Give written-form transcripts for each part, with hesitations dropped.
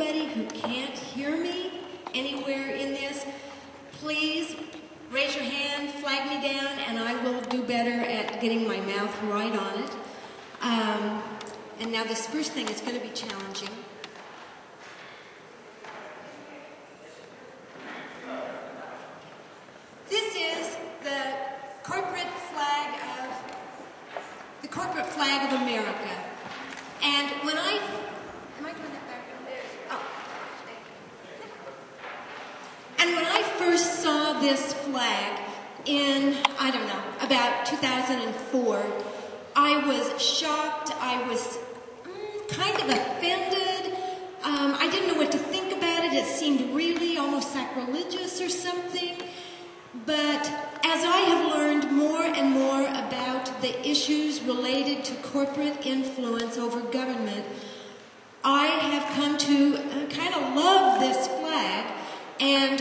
anybody who can't hear me anywhere in this, please raise your hand, flag me down, and I will do better at getting my mouth right on it. And now this first thing is going to be challenging. This is the corporate flag of America. And when I first saw this flag in, I don't know, about 2004, I was shocked, I was kind of offended, I didn't know what to think about it, it seemed really almost sacrilegious or something, but as I have learned more and more about the issues related to corporate influence over government, I have come to kind of love this flag, and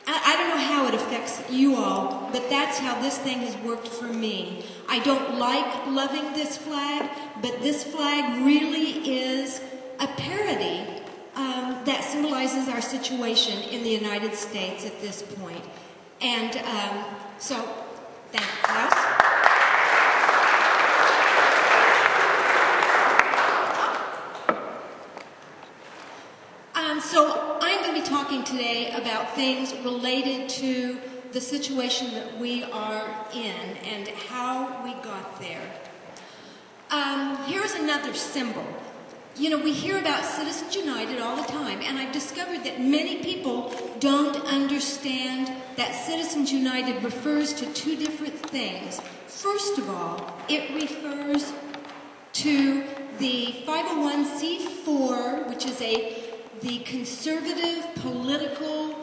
I don't know how it affects you all, but that's how this thing has worked for me. I don't like loving this flag, but this flag really is a parody that symbolizes our situation in the United States at this point. And so, thank you, Klaus. So I'm going to be talking today about things related to the situation that we are in and how we got there. Here's another symbol. You know, we hear about Citizens United all the time, and I've discovered that many people don't understand that Citizens United refers to two different things. First of all, it refers to the 501c4, which is the conservative political,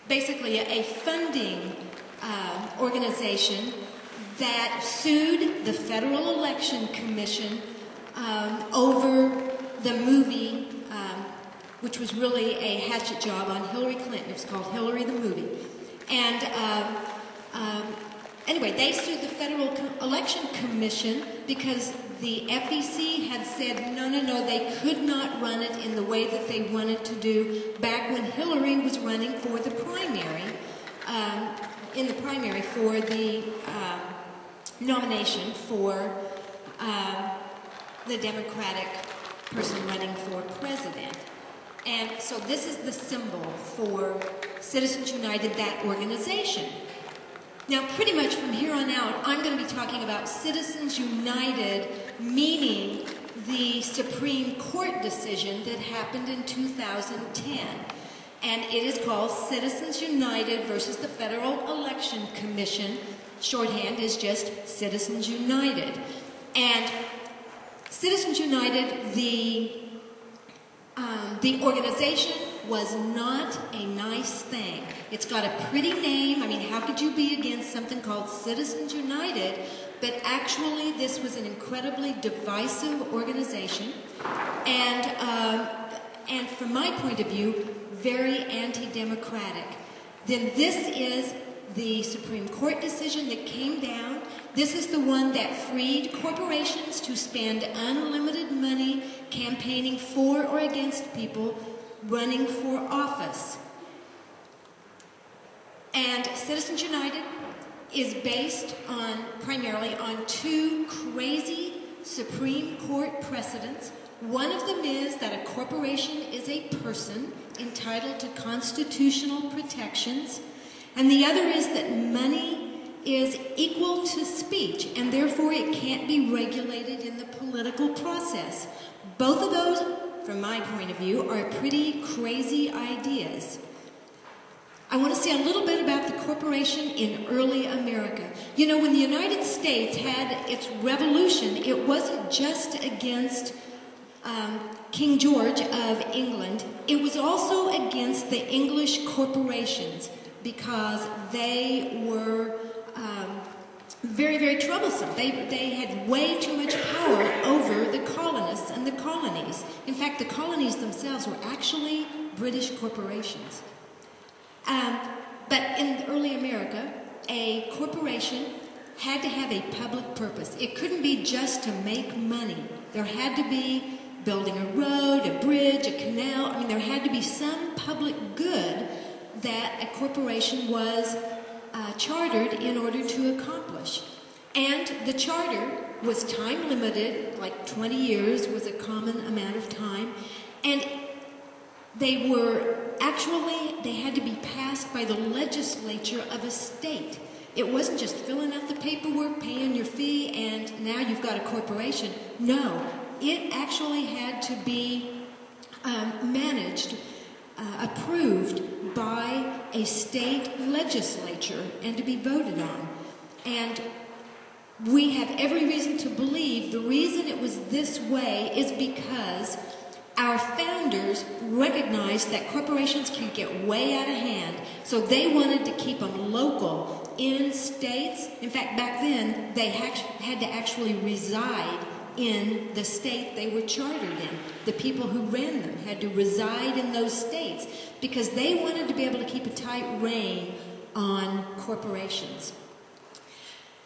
basically a funding organization that sued the Federal Election Commission over the movie, which was really a hatchet job on Hillary Clinton. It was called Hillary the Movie. And anyway, they sued the Federal Election Commission because the FEC had said, no, they could not run it in the way that they wanted to do back when Hillary was running for the primary, in the primary for the nomination for the Democratic person running for president. And so this is the symbol for Citizens United, that organization. Now, pretty much from here on out, I'm going to be talking about Citizens United, meaning the Supreme Court decision that happened in 2010. And it is called Citizens United versus the Federal Election Commission. Shorthand is just Citizens United. And Citizens United, the organization, was not a nice thing. It's got a pretty name. I mean, how could you be against something called Citizens United? But actually, this was an incredibly divisive organization, and from my point of view, very anti-democratic. Then this is the Supreme Court decision that came down. This is the one that freed corporations to spend unlimited money campaigning for or against people running for office. And Citizens United is based primarily on two crazy Supreme Court precedents. One of them is that a corporation is a person entitled to constitutional protections, and the other is that money is equal to speech, and therefore it can't be regulated in the political process. Both of those, from my point of view, are pretty crazy ideas. I want to say a little bit about the corporation in early America. You know, when the United States had its revolution, it wasn't just against King George of England. It was also against the English corporations because they were very, very troublesome. They had way too much power over the colonists and the colonies. In fact, the colonies themselves were actually British corporations. But in early America, a corporation had to have a public purpose. It couldn't be just to make money. There had to be building a road, a bridge, a canal. I mean, there had to be some public good that a corporation was chartered in order to accomplish. And the charter was time limited, like 20 years was a common amount of time. And they had to be passed by the legislature of a state. It wasn't just filling out the paperwork, paying your fee, and now you've got a corporation. No, it actually had to be managed, approved by a state legislature and to be voted on. And we have every reason to believe the reason it was this way is because our founders recognized that corporations can get way out of hand, so they wanted to keep them local in states. In fact, back then, they had to actually reside in the state they were chartered in. The people who ran them had to reside in those states because they wanted to be able to keep a tight rein on corporations.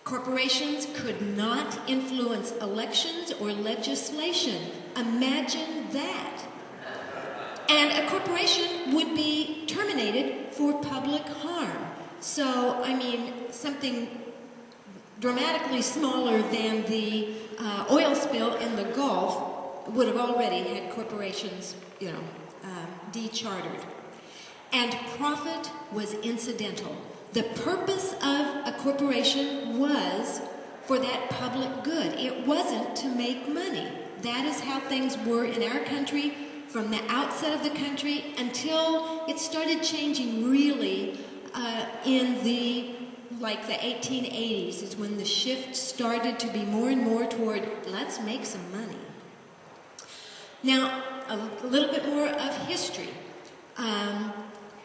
Corporations could not influence elections or legislation. Imagine that. And a corporation would be terminated for public harm. So, I mean, something dramatically smaller than the oil spill in the Gulf would have already had corporations, dechartered. And profit was incidental. The purpose of a corporation was for that public good. It wasn't to make money. That is how things were in our country from the outset of the country until it started changing really in the 1880s is when the shift started to be more and more toward let's make some money. Now, a little bit more of history.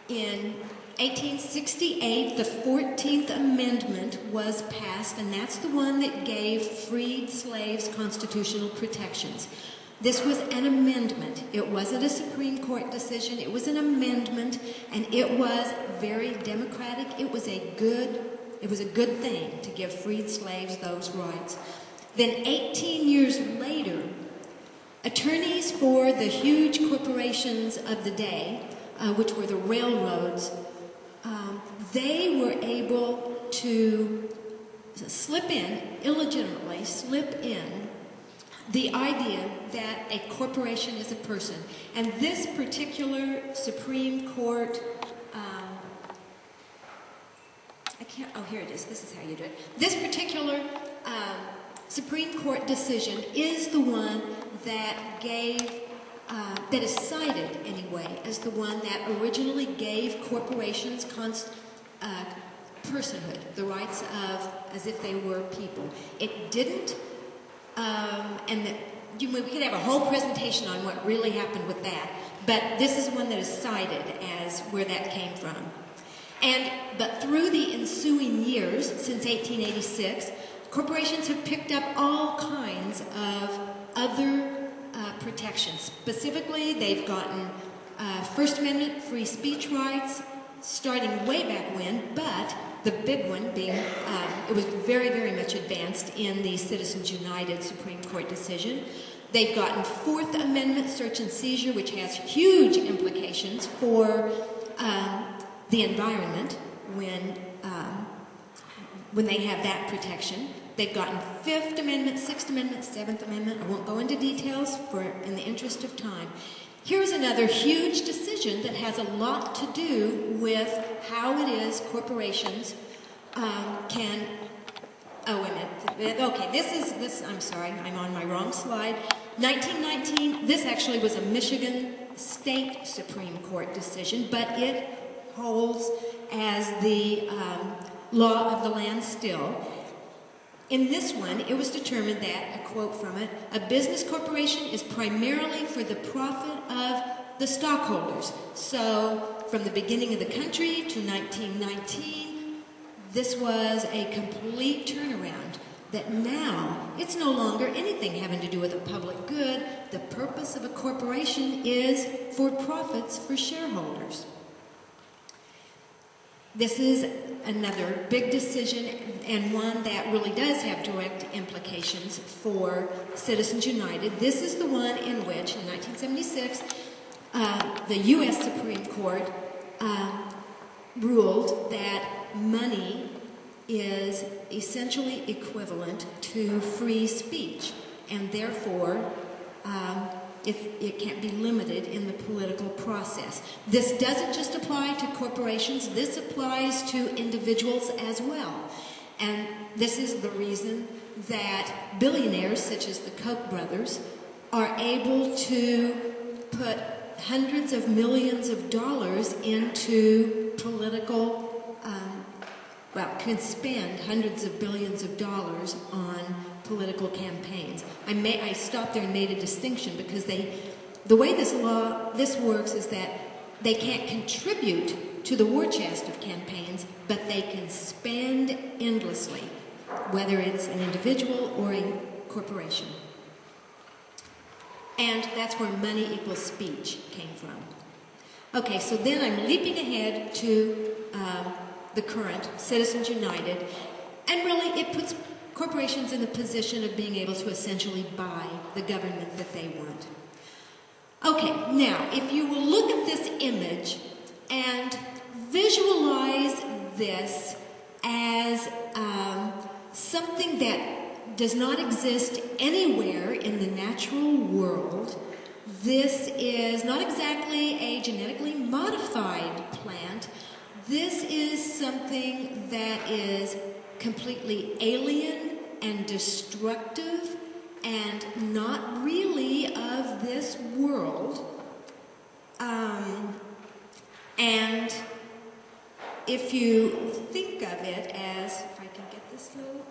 In 1868, the 14th Amendment was passed, and that's the one that gave freed slaves constitutional protections. This was an amendment. It wasn't a Supreme Court decision. It was an amendment, and it was very democratic. It was a good thing to give freed slaves those rights. Then 18 years later, attorneys for the huge corporations of the day, which were the railroads, they were able to illegitimately slip in the idea that a corporation is a person. And this particular Supreme Court, here it is. This is how you do it. This particular Supreme Court decision is the one that that is cited anyway as the one that originally gave corporations personhood, the rights of as if they were people. It didn't, we could have a whole presentation on what really happened with that, but this is one that is cited as where that came from. But through the ensuing years, since 1886, corporations have picked up all kinds of other protections. Specifically, they've gotten First Amendment free speech rights, starting way back when, but the big one being, it was very, very much advanced in the Citizens United Supreme Court decision. They've gotten Fourth Amendment search and seizure, which has huge implications for the environment when they have that protection. They've gotten Fifth Amendment, Sixth Amendment, Seventh Amendment. I won't go into details in the interest of time. Here's another huge decision that has a lot to do with how it is corporations can... Oh, wait a minute. Okay, I'm sorry, I'm on my wrong slide. 1919, this actually was a Michigan State Supreme Court decision, but it holds as the law of the land still. In this one, it was determined that, a quote from it, a business corporation is primarily for the profit of the stockholders. So, from the beginning of the country to 1919, this was a complete turnaround. That now, it's no longer anything having to do with the public good. The purpose of a corporation is for profits for shareholders. This is another big decision, and one that really does have direct implications for Citizens United. This is the one in which, in 1976, the U.S. Supreme Court ruled that money is essentially equivalent to free speech, and therefore it can't be limited in the political process. This doesn't just apply to corporations, this applies to individuals as well. And this is the reason that billionaires such as the Koch brothers are able to put hundreds of millions of dollars into political, can spend hundreds of billions of dollars on political campaigns. I stopped there and made a distinction because the way this works is that they can't contribute to the war chest of campaigns, but they can spend endlessly, whether it's an individual or a corporation. And that's where money equals speech came from. Okay, so then I'm leaping ahead to the current Citizens United, and really it puts corporations in the position of being able to essentially buy the government that they want. Okay, now, if you will look at this image and visualize this as something that does not exist anywhere in the natural world, this is not exactly a genetically modified plant. This is something that is completely alien and destructive and not really of this world. And if you think of it as, if I can get this little,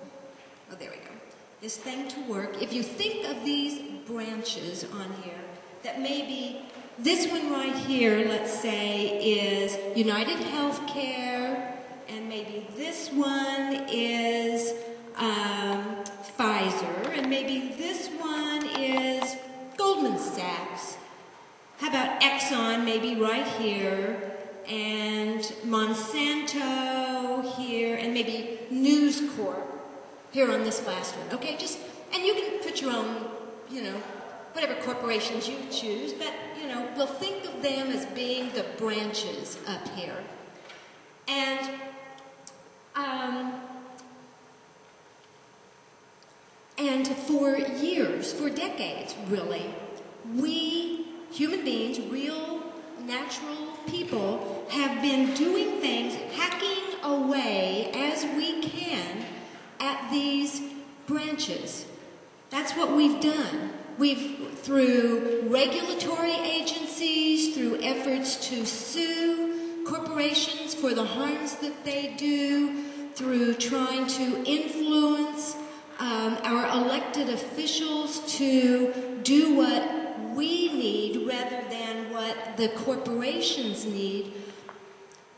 oh, there we go, this thing to work. If you think of these branches on here, that maybe this one right here, let's say, is United Healthcare, and maybe this one is Pfizer, and maybe this one is Goldman Sachs. How about Exxon, maybe right here, and Monsanto here, and maybe News Corp here on this last one. Okay, and you can put your own, whatever corporations you choose, but, we'll think of them as being the branches up here. And for years, for decades, really, we, human beings, real, natural people, have been doing things, hacking away as we can at these branches. That's what we've done. Through regulatory agencies, through efforts to sue corporations for the harms that they do, through trying to influence our elected officials to do what we need rather than what the corporations need,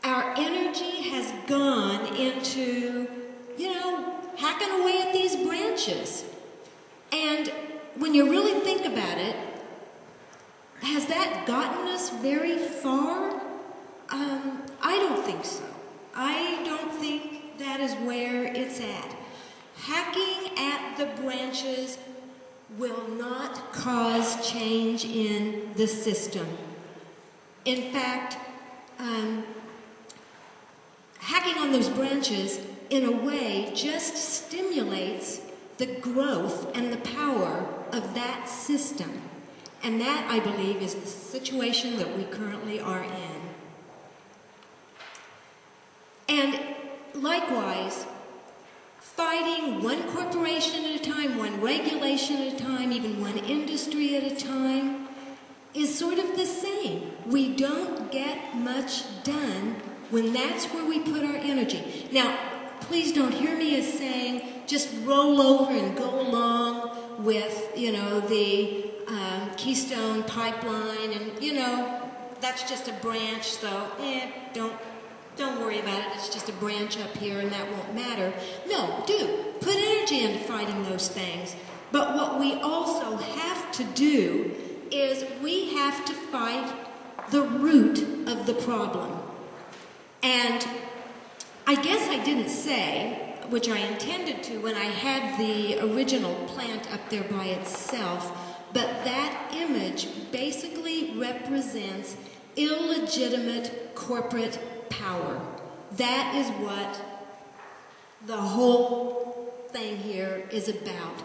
our energy has gone into, hacking away at these branches. And when you really think about it, has that gotten us very far? I don't think so. I don't think that is where it's at. Hacking at the branches will not cause change in the system. In fact, hacking on those branches, in a way, just stimulates the growth and the power of that system. And that, I believe, is the situation that we currently are in. And likewise, fighting one corporation at a time, one regulation at a time, even one industry at a time, is sort of the same. We don't get much done when that's where we put our energy. Now, please don't hear me as saying just roll over and go along with, the Keystone Pipeline, and, that's just a branch, so don't worry about it. It's just a branch up here, and that won't matter. No, put energy into fighting those things. But what we also have to do is we have to fight the root of the problem. And I guess I didn't say, which I intended to when I had the original plant up there by itself, but that image basically represents illegitimate corporate power. That is what the whole thing here is about.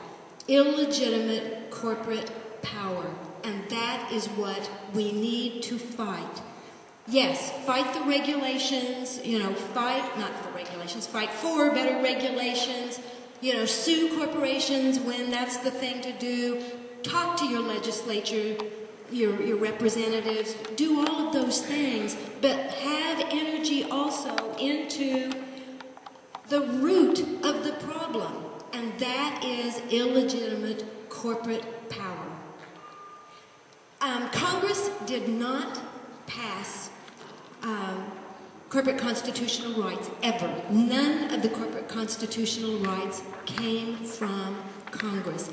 Illegitimate corporate power. And that is what we need to fight. Yes, fight the regulations, fight for better regulations, sue corporations when that's the thing to do, talk to your legislature, your representatives, do all of those things, but have energy also into the root of the problem, and that is illegitimate corporate power. Congress did not pass corporate constitutional rights, ever. None of the corporate constitutional rights came from Congress.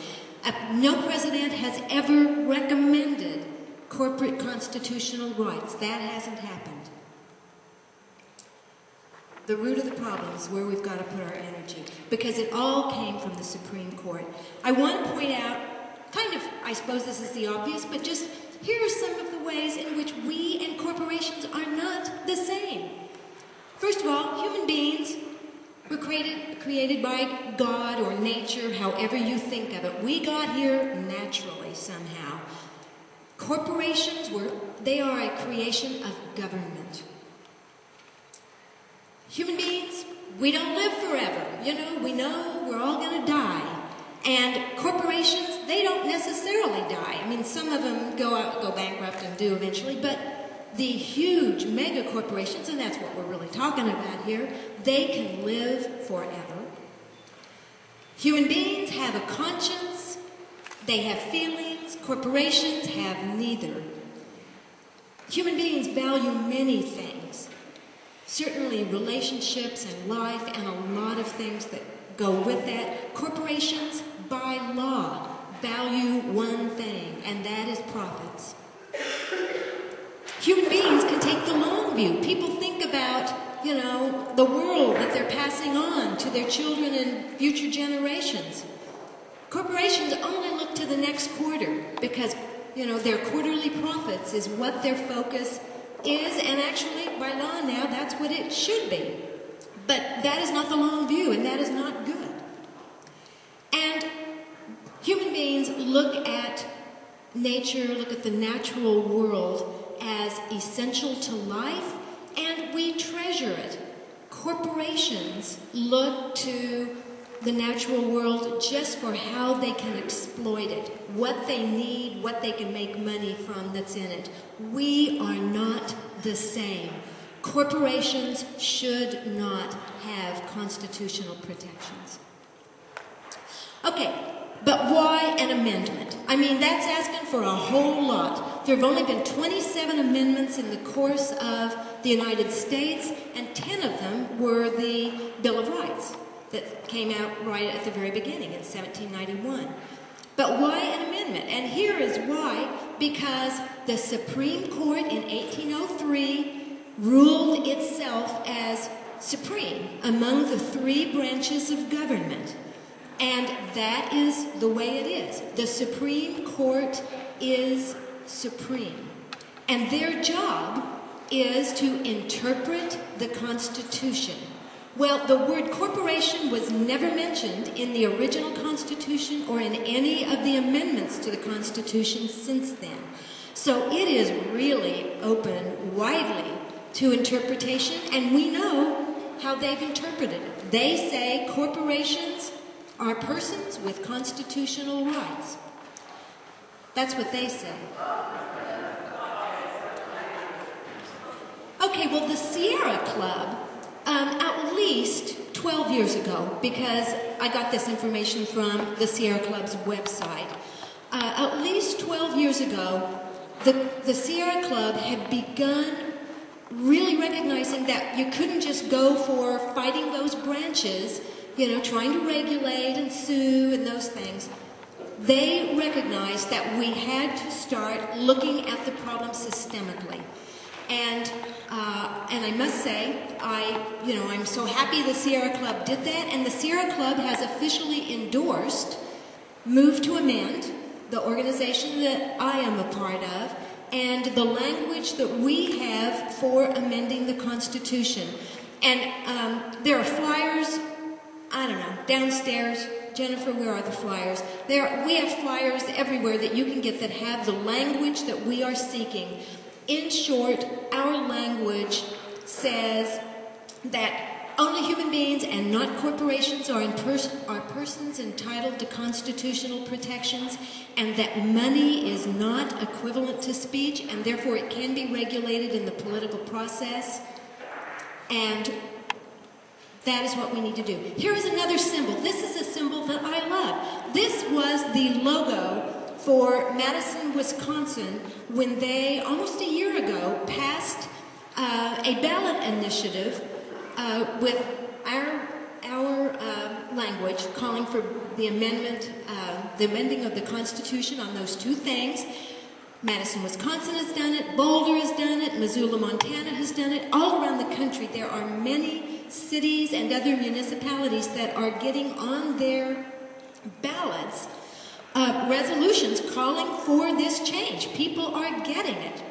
No president has ever recommended corporate constitutional rights. That hasn't happened. The root of the problem is where we've got to put our energy, because it all came from the Supreme Court. I want to point out, I suppose this is the obvious, but just here are some of the ways in which we and corporations are not the same. First of all, human beings were created by God or nature, however you think of it. We got here naturally somehow. Corporations they are a creation of government. Human beings, we don't live forever. We know we're all going to die. And corporations, they don't necessarily die. I mean, some of them go bankrupt and do eventually, but the huge mega corporations, and that's what we're really talking about here, they can live forever. Human beings have a conscience, they have feelings, corporations have neither. Human beings value many things, certainly relationships and life and a lot of things that go with that. Corporations, by law, value one thing, and that is profits. Human beings can take the long view. People think about, the world that they're passing on to their children and future generations. Corporations only look to the next quarter because, their quarterly profits is what their focus is, and actually, by law now, that's what it should be. But that is not the long view, and that is not good. And human beings look at nature, look at the natural world as essential to life, and we treasure it. Corporations look to the natural world just for how they can exploit it, what they need, what they can make money from that's in it. We are not the same. Corporations should not have constitutional protections. Okay, but why an amendment? I mean, that's asking for a whole lot. There have only been 27 amendments in the course of the United States, and 10 of them were the Bill of Rights that came out right at the very beginning in 1791. But why an amendment? And here is why. Because the Supreme Court in 1803 ruled itself as supreme among the three branches of government. And that is the way it is. The Supreme Court is supreme. And their job is to interpret the Constitution. Well, the word corporation was never mentioned in the original Constitution or in any of the amendments to the Constitution since then. So it is really open widely to interpretation, and we know how they've interpreted it. They say corporations are persons with constitutional rights. That's what they say. Okay, well, the Sierra Club, at least 12 years ago, because I got this information from the Sierra Club's website, at least 12 years ago, the Sierra Club had begun really recognizing that you couldn't just go for fighting those branches, trying to regulate and sue and those things. They recognized that we had to start looking at the problem systemically. And I must say, I'm so happy the Sierra Club did that, and the Sierra Club has officially endorsed Move to Amend, the organization that I am a part of, and the language that we have for amending the Constitution. And there are flyers, I don't know, downstairs. Jennifer, where are the flyers? We have flyers everywhere that you can get that have the language that we are seeking. In short, our language says that only human beings and not corporations are persons entitled to constitutional protections, and that money is not equivalent to speech, and therefore it can be regulated in the political process. And that is what we need to do. Here is another symbol. This is a symbol that I love. This was the logo for Madison, Wisconsin, when they, almost a year ago, passed a ballot initiative with our language calling for the amending of the Constitution on those two things. Madison, Wisconsin has done it, Boulder has done it, Missoula, Montana has done it. All around the country there are many cities and other municipalities that are getting on their ballots resolutions calling for this change. People are getting it.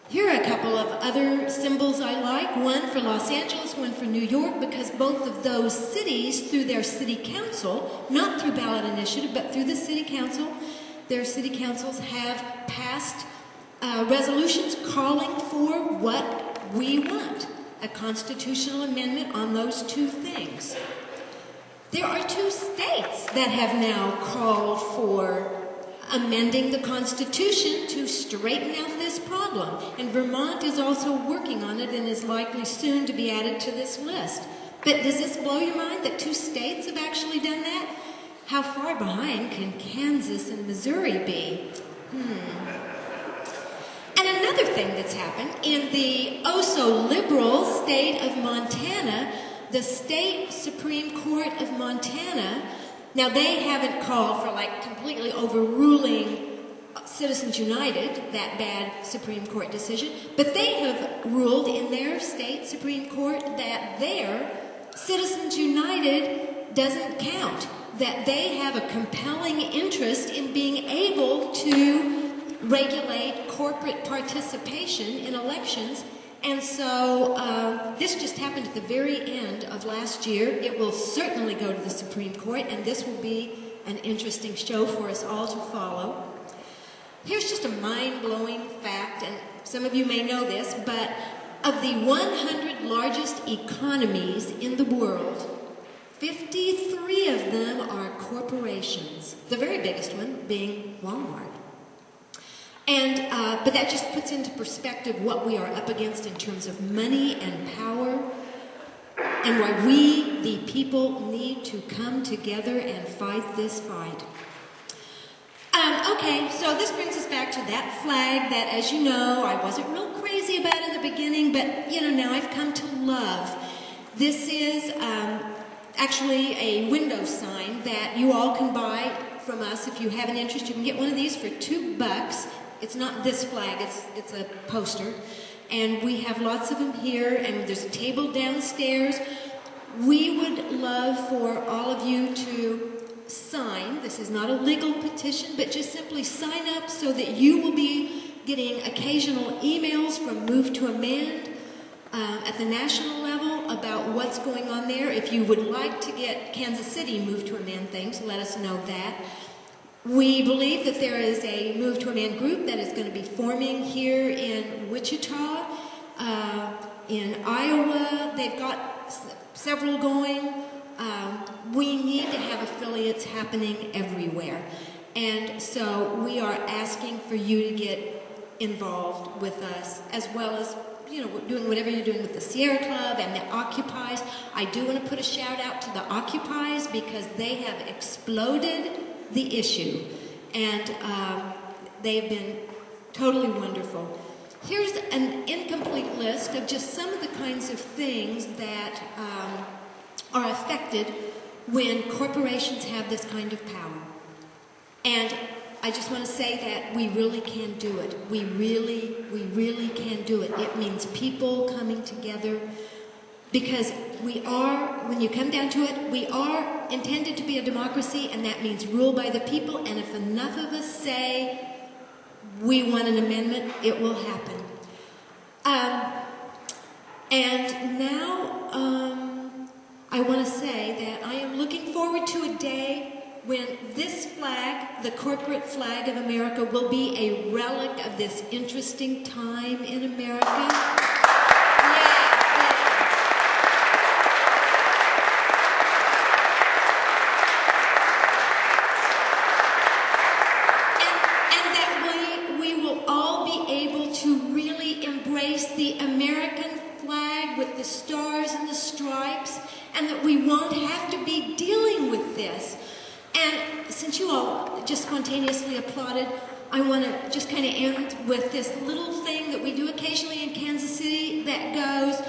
Here are a couple of other symbols I like. One for Los Angeles, one for New York, because both of those cities, through their city council, not through ballot initiative, but through the city council, their city councils have passed resolutions calling for what we want, a constitutional amendment on those two things. There are two states that have now called for amending the Constitution to straighten out this problem. And Vermont is also working on it and is likely soon to be added to this list. But does this blow your mind that two states have actually done that? How far behind can Kansas and Missouri be? And another thing that's happened, in the oh-so-liberal state of Montana, the state Supreme Court of Montana, now they haven't called for completely overruling Citizens United, that bad Supreme Court decision, but they have ruled in their state Supreme Court that their Citizens United doesn't count, that they have a compelling interest in being able to regulate corporate participation in elections. And so this just happened at the very end of last year. It will certainly go to the Supreme Court, and this will be an interesting show for us all to follow. Here's just a mind-blowing fact, and some of you may know this, but of the 100 largest economies in the world, 53 of them are corporations, the very biggest one being Walmart. And but that just puts into perspective what we are up against in terms of money and power, and why we, the people, need to come together and fight this fight. Okay, so this brings us back to that flag that, as you know, I wasn't real crazy about in the beginning, but now I've come to love. This is actually a window sign that you all can buy from us. If you have an interest, you can get one of these for $2. It's not this flag, it's a poster. And we have lots of them here, and there's a table downstairs. We would love for all of you to sign. This is not a legal petition, but just simply sign up so that you will be getting occasional emails from Move to Amend at the national level about what's going on there. If you would like to get Kansas City Move to Amend things, let us know that. We believe that there is a Move to Amend group that is going to be forming here in Wichita, in Iowa. They've got several going. We need to have affiliates happening everywhere. And so we are asking for you to get involved with us, as well as doing whatever you're doing with the Sierra Club and the Occupies. I do want to put a shout out to the Occupies because they have exploded the issue, and they've been totally wonderful. Here's an incomplete list of just some of the kinds of things that are affected when corporations have this kind of power. And I just want to say that we really can do it. We really can do it. It means people coming together, because we are, when you come down to it, we are intended to be a democracy, and that means rule by the people, and if enough of us say we want an amendment, it will happen. And now I want to say that I am looking forward to a day when this flag, the corporate flag of America, will be a relic of this interesting time in America. And that we will all be able to really embrace the American flag with the stars and the stripes, and that we won't have to be dealing with this. And since you all just spontaneously applauded, I want to just kind of end with this little thing that we do occasionally in Kansas City that goes,